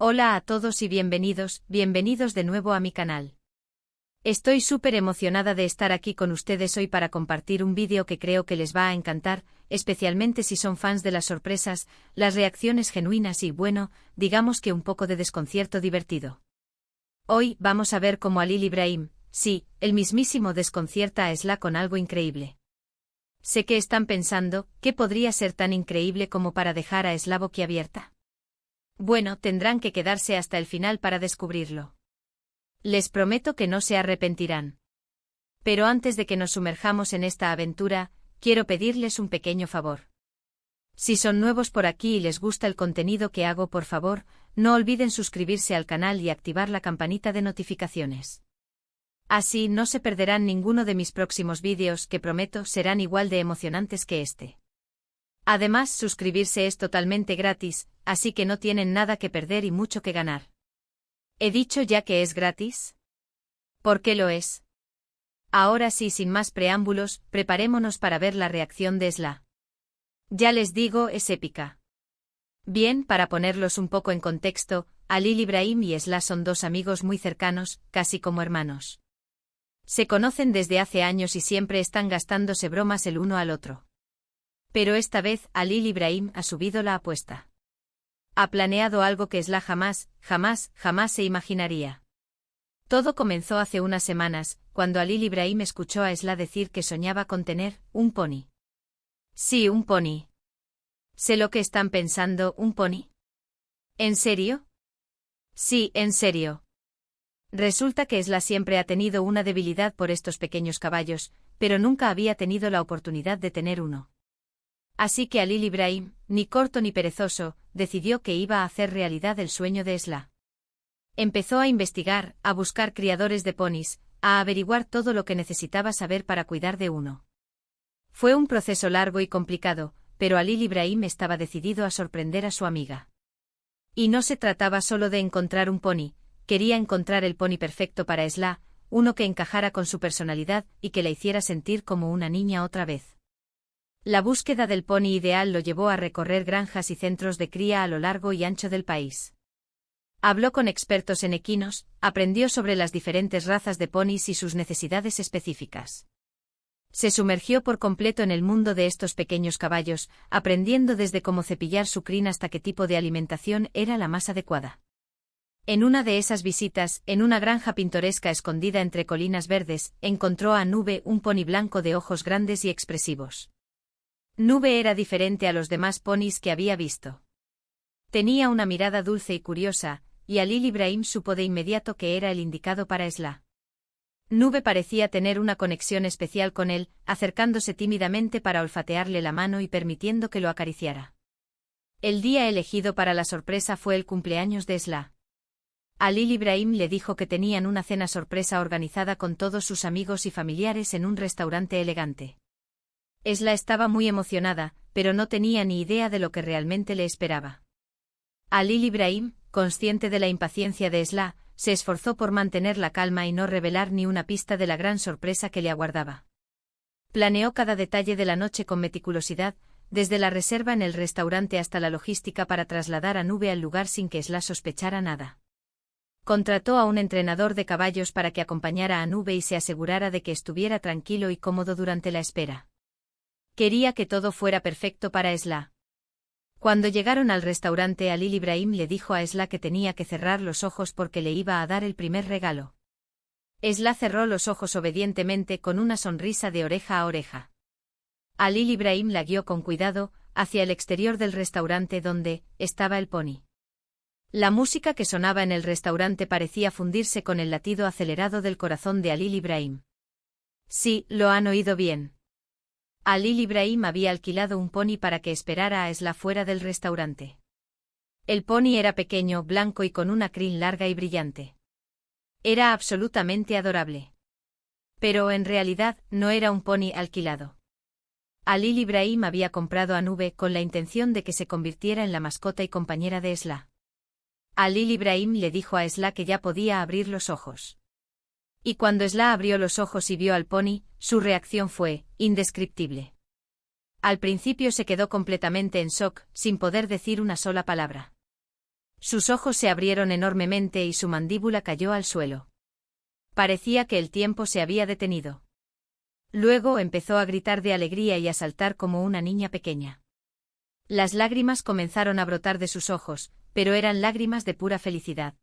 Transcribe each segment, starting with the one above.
Hola a todos y bienvenidos de nuevo a mi canal. Estoy súper emocionada de estar aquí con ustedes hoy para compartir un vídeo que creo que les va a encantar, especialmente si son fans de las sorpresas, las reacciones genuinas y bueno, digamos que un poco de desconcierto divertido. Hoy vamos a ver cómo Halil Ibrahim, sí, el mismísimo desconcierta a Esla con algo increíble. Sé que están pensando, ¿qué podría ser tan increíble como para dejar a Esla boquiabierta? Bueno, tendrán que quedarse hasta el final para descubrirlo. Les prometo que no se arrepentirán. Pero antes de que nos sumerjamos en esta aventura, quiero pedirles un pequeño favor. Si son nuevos por aquí y les gusta el contenido que hago, por favor, no olviden suscribirse al canal y activar la campanita de notificaciones. Así no se perderán ninguno de mis próximos vídeos que prometo serán igual de emocionantes que este. Además, suscribirse es totalmente gratis, así que no tienen nada que perder y mucho que ganar. ¿He dicho ya que es gratis? ¿Por qué lo es? Ahora sí, sin más preámbulos, preparémonos para ver la reacción de Esla. Ya les digo, es épica. Bien, para ponerlos un poco en contexto, Halil Ibrahim y Esla son dos amigos muy cercanos, casi como hermanos. Se conocen desde hace años y siempre están gastándose bromas el uno al otro. Pero esta vez Halil Ibrahim ha subido la apuesta. Ha planeado algo que Esla jamás se imaginaría. Todo comenzó hace unas semanas, cuando Halil Ibrahim escuchó a Esla decir que soñaba con tener un pony. Sí, un pony. Sé lo que están pensando, ¿un pony? ¿En serio? Sí, en serio. Resulta que Esla siempre ha tenido una debilidad por estos pequeños caballos, pero nunca había tenido la oportunidad de tener uno. Así que Halil Ibrahim, ni corto ni perezoso, decidió que iba a hacer realidad el sueño de Esla. Empezó a investigar, a buscar criadores de ponis, a averiguar todo lo que necesitaba saber para cuidar de uno. Fue un proceso largo y complicado, pero Halil Ibrahim estaba decidido a sorprender a su amiga. Y no se trataba solo de encontrar un pony, quería encontrar el pony perfecto para Esla, uno que encajara con su personalidad y que la hiciera sentir como una niña otra vez. La búsqueda del pony ideal lo llevó a recorrer granjas y centros de cría a lo largo y ancho del país. Habló con expertos en equinos, aprendió sobre las diferentes razas de ponis y sus necesidades específicas. Se sumergió por completo en el mundo de estos pequeños caballos, aprendiendo desde cómo cepillar su crin hasta qué tipo de alimentación era la más adecuada. En una de esas visitas, en una granja pintoresca escondida entre colinas verdes, encontró a Nube, un pony blanco de ojos grandes y expresivos. Nube era diferente a los demás ponis que había visto. Tenía una mirada dulce y curiosa, y Halil Ibrahim supo de inmediato que era el indicado para Esla. Nube parecía tener una conexión especial con él, acercándose tímidamente para olfatearle la mano y permitiendo que lo acariciara. El día elegido para la sorpresa fue el cumpleaños de Esla. Halil Ibrahim le dijo que tenían una cena sorpresa organizada con todos sus amigos y familiares en un restaurante elegante. Esla estaba muy emocionada, pero no tenía ni idea de lo que realmente le esperaba. Halil Ibrahim, consciente de la impaciencia de Esla, se esforzó por mantener la calma y no revelar ni una pista de la gran sorpresa que le aguardaba. Planeó cada detalle de la noche con meticulosidad, desde la reserva en el restaurante hasta la logística para trasladar a Nube al lugar sin que Esla sospechara nada. Contrató a un entrenador de caballos para que acompañara a Nube y se asegurara de que estuviera tranquilo y cómodo durante la espera. Quería que todo fuera perfecto para Esla. Cuando llegaron al restaurante, Halil Ibrahim le dijo a Esla que tenía que cerrar los ojos porque le iba a dar el primer regalo. Esla cerró los ojos obedientemente con una sonrisa de oreja a oreja. Halil Ibrahim la guió con cuidado hacia el exterior del restaurante donde estaba el pony. La música que sonaba en el restaurante parecía fundirse con el latido acelerado del corazón de Halil Ibrahim. Sí, lo han oído bien. Halil Ibrahim había alquilado un pony para que esperara a Esla fuera del restaurante. El pony era pequeño, blanco y con una crin larga y brillante. Era absolutamente adorable. Pero en realidad no era un pony alquilado. Halil Ibrahim había comprado a Nube con la intención de que se convirtiera en la mascota y compañera de Esla. Halil Ibrahim le dijo a Esla que ya podía abrir los ojos. Y cuando Esla abrió los ojos y vio al pony, su reacción fue indescriptible. Al principio se quedó completamente en shock, sin poder decir una sola palabra. Sus ojos se abrieron enormemente y su mandíbula cayó al suelo. Parecía que el tiempo se había detenido. Luego empezó a gritar de alegría y a saltar como una niña pequeña. Las lágrimas comenzaron a brotar de sus ojos, pero eran lágrimas de pura felicidad.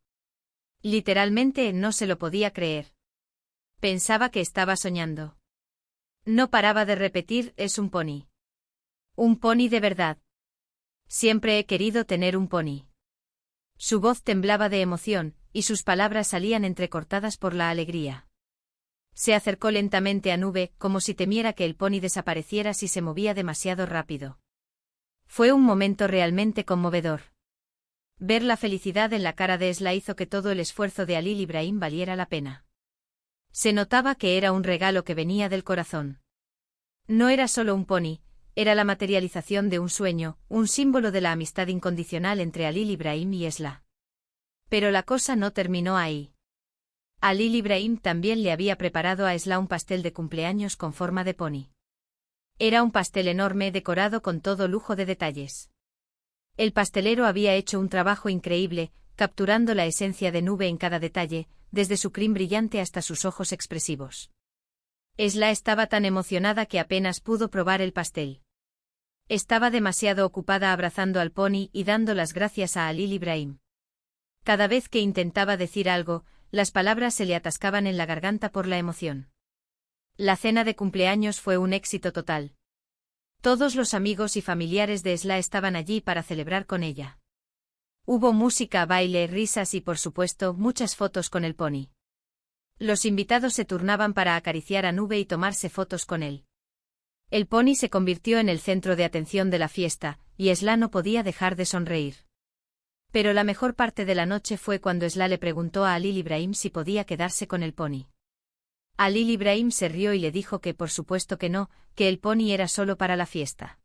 Literalmente no se lo podía creer. Pensaba que estaba soñando. No paraba de repetir: es un pony. Un pony de verdad. Siempre he querido tener un pony. Su voz temblaba de emoción, y sus palabras salían entrecortadas por la alegría. Se acercó lentamente a Nube, como si temiera que el pony desapareciera si se movía demasiado rápido. Fue un momento realmente conmovedor. Ver la felicidad en la cara de Esla hizo que todo el esfuerzo de Halil Ibrahim valiera la pena. Se notaba que era un regalo que venía del corazón. No era solo un pony, era la materialización de un sueño, un símbolo de la amistad incondicional entre Halil Ibrahim y Esla. Pero la cosa no terminó ahí. Halil Ibrahim también le había preparado a Esla un pastel de cumpleaños con forma de pony. Era un pastel enorme decorado con todo lujo de detalles. El pastelero había hecho un trabajo increíble, capturando la esencia de Nube en cada detalle, desde su crin brillante hasta sus ojos expresivos. Esla estaba tan emocionada que apenas pudo probar el pastel. Estaba demasiado ocupada abrazando al pony y dando las gracias a Halil Ibrahim. Cada vez que intentaba decir algo, las palabras se le atascaban en la garganta por la emoción. La cena de cumpleaños fue un éxito total. Todos los amigos y familiares de Esla estaban allí para celebrar con ella. Hubo música, baile, risas y por supuesto muchas fotos con el pony. Los invitados se turnaban para acariciar a Nube y tomarse fotos con él. El pony se convirtió en el centro de atención de la fiesta, y Esla no podía dejar de sonreír. Pero la mejor parte de la noche fue cuando Esla le preguntó a Halil Ibrahim si podía quedarse con el pony. Halil Ibrahim se rió y le dijo que por supuesto que no, que el pony era solo para la fiesta.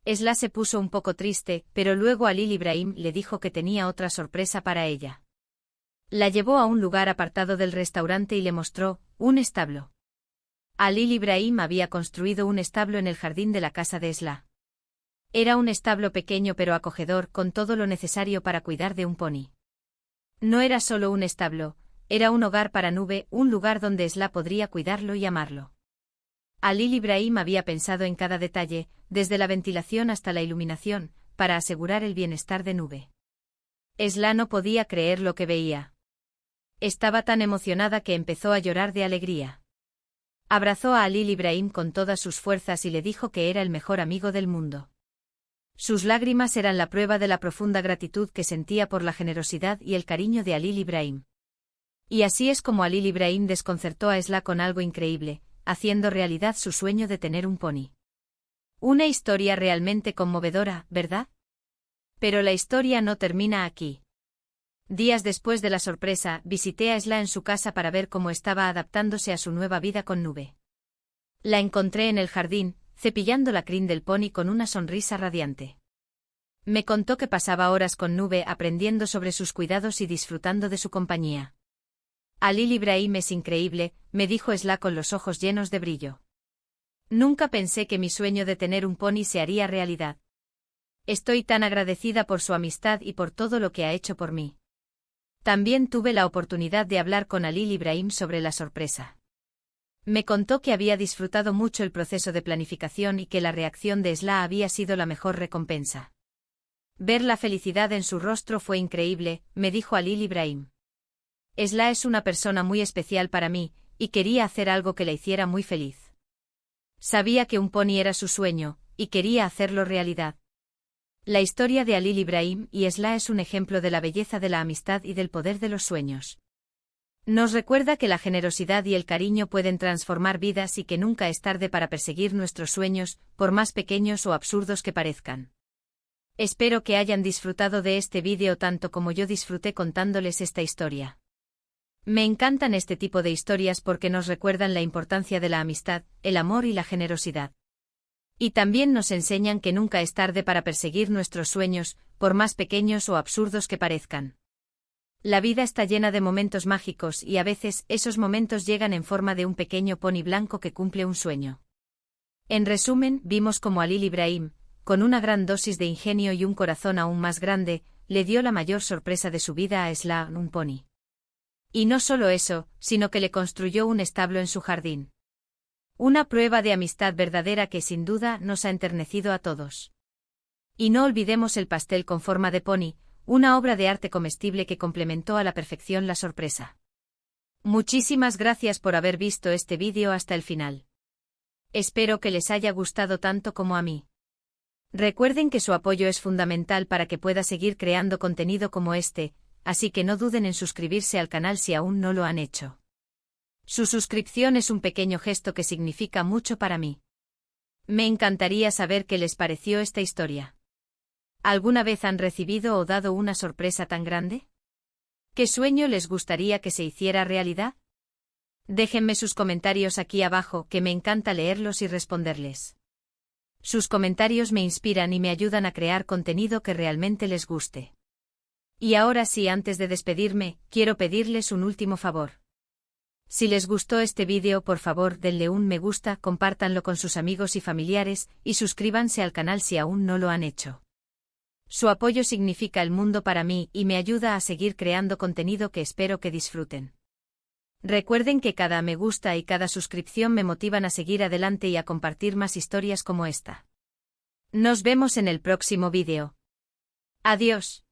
Esla se puso un poco triste, pero luego Halil Ibrahim le dijo que tenía otra sorpresa para ella. La llevó a un lugar apartado del restaurante y le mostró un establo. Halil Ibrahim había construido un establo en el jardín de la casa de Esla. Era un establo pequeño pero acogedor, con todo lo necesario para cuidar de un pony. No era solo un establo, era un hogar para Nube, un lugar donde Esla podría cuidarlo y amarlo. Halil Ibrahim había pensado en cada detalle, desde la ventilación hasta la iluminación, para asegurar el bienestar de Nube. Esla no podía creer lo que veía. Estaba tan emocionada que empezó a llorar de alegría. Abrazó a Halil Ibrahim con todas sus fuerzas y le dijo que era el mejor amigo del mundo. Sus lágrimas eran la prueba de la profunda gratitud que sentía por la generosidad y el cariño de Halil Ibrahim. Y así es como Halil Ibrahim desconcertó a Esla con algo increíble, haciendo realidad su sueño de tener un pony. Una historia realmente conmovedora, ¿verdad? Pero la historia no termina aquí. Días después de la sorpresa, visité a Esla en su casa para ver cómo estaba adaptándose a su nueva vida con Nube. La encontré en el jardín, cepillando la crin del pony con una sonrisa radiante. Me contó que pasaba horas con Nube aprendiendo sobre sus cuidados y disfrutando de su compañía. Halil Ibrahim es increíble, me dijo Esla con los ojos llenos de brillo. Nunca pensé que mi sueño de tener un pony se haría realidad. Estoy tan agradecida por su amistad y por todo lo que ha hecho por mí. También tuve la oportunidad de hablar con Halil Ibrahim sobre la sorpresa. Me contó que había disfrutado mucho el proceso de planificación y que la reacción de Esla había sido la mejor recompensa. Ver la felicidad en su rostro fue increíble, me dijo Halil Ibrahim. Esla es una persona muy especial para mí, y quería hacer algo que la hiciera muy feliz. Sabía que un pony era su sueño, y quería hacerlo realidad. La historia de Halil Ibrahim y Esla es un ejemplo de la belleza de la amistad y del poder de los sueños. Nos recuerda que la generosidad y el cariño pueden transformar vidas y que nunca es tarde para perseguir nuestros sueños, por más pequeños o absurdos que parezcan. Espero que hayan disfrutado de este vídeo tanto como yo disfruté contándoles esta historia. Me encantan este tipo de historias porque nos recuerdan la importancia de la amistad, el amor y la generosidad. Y también nos enseñan que nunca es tarde para perseguir nuestros sueños, por más pequeños o absurdos que parezcan. La vida está llena de momentos mágicos y a veces esos momentos llegan en forma de un pequeño pony blanco que cumple un sueño. En resumen, vimos cómo Halil Ibrahim, con una gran dosis de ingenio y un corazón aún más grande, le dio la mayor sorpresa de su vida a Slan, un pony. Y no solo eso, sino que le construyó un establo en su jardín. Una prueba de amistad verdadera que sin duda nos ha enternecido a todos. Y no olvidemos el pastel con forma de pony, una obra de arte comestible que complementó a la perfección la sorpresa. Muchísimas gracias por haber visto este vídeo hasta el final. Espero que les haya gustado tanto como a mí. Recuerden que su apoyo es fundamental para que pueda seguir creando contenido como este, así que no duden en suscribirse al canal si aún no lo han hecho. Su suscripción es un pequeño gesto que significa mucho para mí. Me encantaría saber qué les pareció esta historia. ¿Alguna vez han recibido o dado una sorpresa tan grande? ¿Qué sueño les gustaría que se hiciera realidad? Déjenme sus comentarios aquí abajo, que me encanta leerlos y responderles. Sus comentarios me inspiran y me ayudan a crear contenido que realmente les guste. Y ahora sí, antes de despedirme, quiero pedirles un último favor. Si les gustó este vídeo, por favor denle un me gusta, compártanlo con sus amigos y familiares, y suscríbanse al canal si aún no lo han hecho. Su apoyo significa el mundo para mí y me ayuda a seguir creando contenido que espero que disfruten. Recuerden que cada me gusta y cada suscripción me motivan a seguir adelante y a compartir más historias como esta. Nos vemos en el próximo vídeo. Adiós.